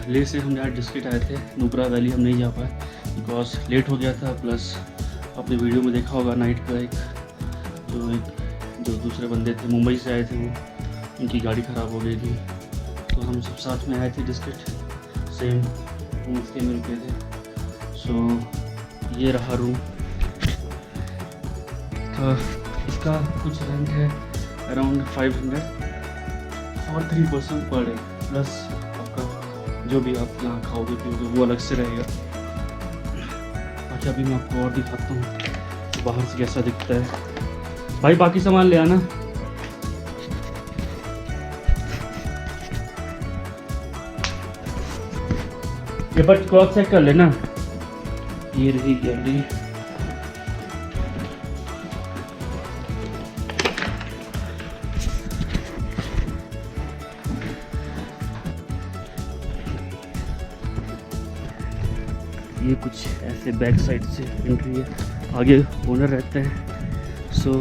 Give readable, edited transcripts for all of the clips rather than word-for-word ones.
ले से हम यहाँ डिस्किट आए थे। नुब्रा वैली हम नहीं जा पाए बिकॉज लेट हो गया था, प्लस आपने वीडियो में देखा होगा नाइट का जो दूसरे बंदे थे मुंबई से आए थे, वो उनकी गाड़ी ख़राब हो गई थी, तो हम सब साथ में आए थे डिस्किट, सेम होमस्टे में रुके थे। सो ये रहा रूम, तो इसका कुछ रेंट है अराउंड 500 और 3 पर्सन पर डे, प्लस आपका जो भी आप यहाँ खाओगे पियोगे वो अलग से रहेगा। बाकी अभी मैं आपको और दिखाता हूँ बाहर से कैसा दिखता है। भाई बाकी सामान ले आना। ये बट क्लॉथ चेक कर लेना। ये रही गैलरी, ये कुछ ऐसे बैक साइड से एंट्री है, आगे ओनर रहता है। सो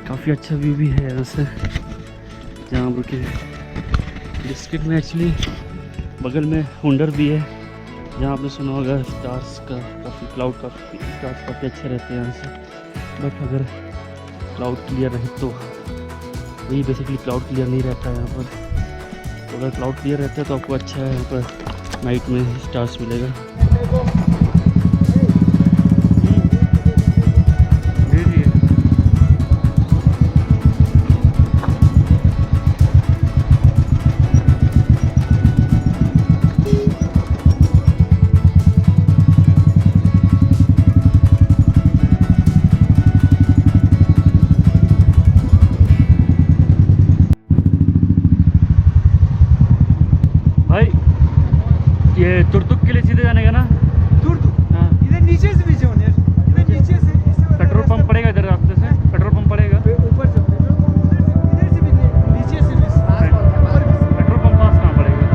काफ़ी अच्छा व्यू भी है यहाँ से जहाँ हम रुके। डिस्किट में एक्चुअली बगल में हुंडर भी है, जहाँ आपने सुना होगा स्टार्स का काफ़ी स्टार्स काफ़ी अच्छे रहते हैं यहाँ से। बट अगर क्लाउड क्लियर रहे तो, वही बेसिकली क्लाउड क्लियर नहीं रहता है यहाँ पर, तो अगर क्लाउड क्लियर रहता है तो आपको अच्छा है यहाँ पर नाइट में स्टार्स मिलेगा। ये तुर्तुक के लिए सीधे जाने का ना? तुर्तुक? हाँ। इधर नीचे से भी जाओ यार, इधर नीचे से पेट्रोल पंप पड़ेगा इधर रास्ते से, पेट्रोल पंप पड़ेगा ऊपर से, इधर से भी नीचे से भी पेट्रोल पंप पास कहाँ पड़ेगा?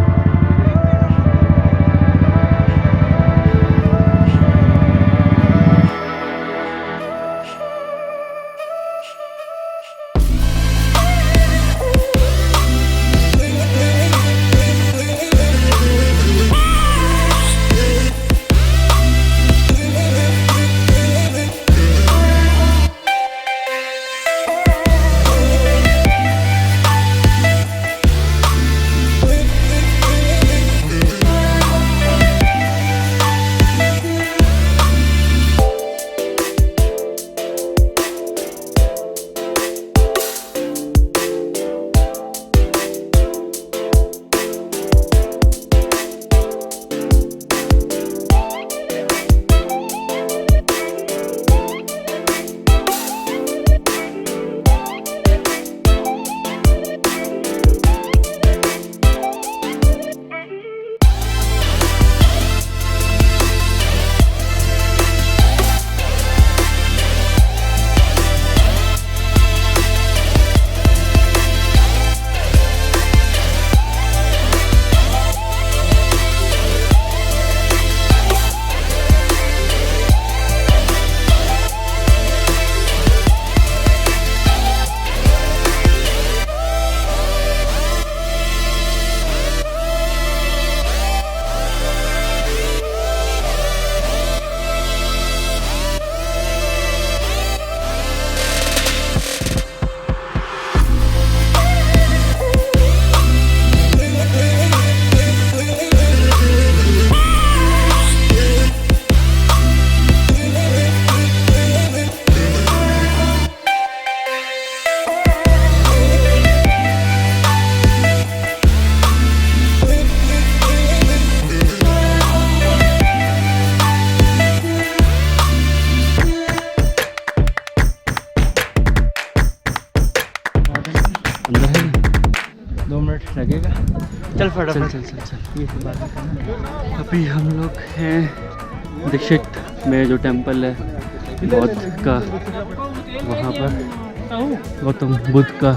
लगेगा। चल फटाफट चल। ये बात करना। अभी हम लोग हैं दीक्षित में जो टेंपल है बौद्ध का, वहाँ पर गौतम बुद्ध का,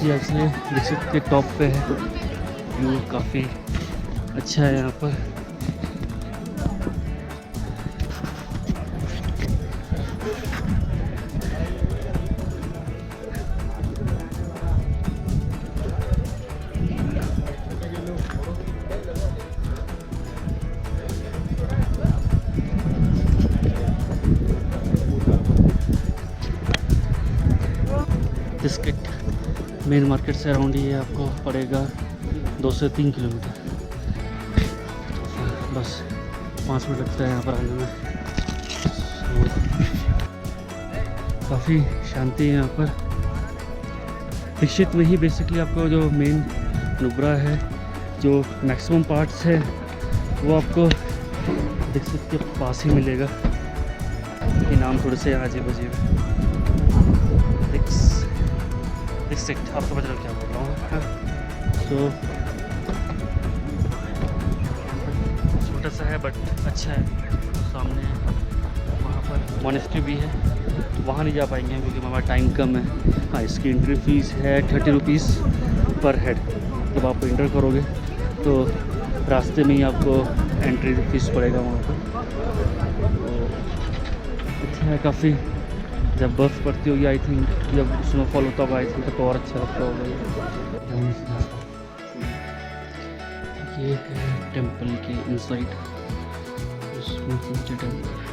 ये एक्चुअली दीक्षित के टॉप पे है। व्यू काफ़ी अच्छा है यहाँ पर। मेन मार्केट से अराउंड ये आपको पड़ेगा 2 से 3 किलोमीटर। बस 5 मिनट लगता है यहाँ पर आने में। काफ़ी शांति है यहाँ पर। दिक्षित में ही बेसिकली आपको जो मेन नुब्रा है, जो मैक्सिमम पार्ट्स है वो आपको दिक्षित के पास ही मिलेगा। ये नाम थोड़े से अजीब अजीब है। दिक्षित, आपको पता क्या बोल रहा हूँ। तो छोटा सा है बट अच्छा है। सामने वहाँ पर मोनेस्ट्री भी है, वहाँ नहीं जा पाएंगे क्योंकि हमारा टाइम कम है। हाँ, इसकी एंट्री फीस है 30 रुपीज़ पर हेड। जब आप इंटर करोगे तो रास्ते में ही आपको एंट्री फीस पड़ेगा वहाँ पर। तो अच्छा है काफ़ी। जब बर्फ़ पड़ती होगी आई थिंक, जब स्नोफॉल होता होगा आई थिंक, तो और अच्छा लगता होगा। ये है टेम्पल के इनसाइड, टेम्पल।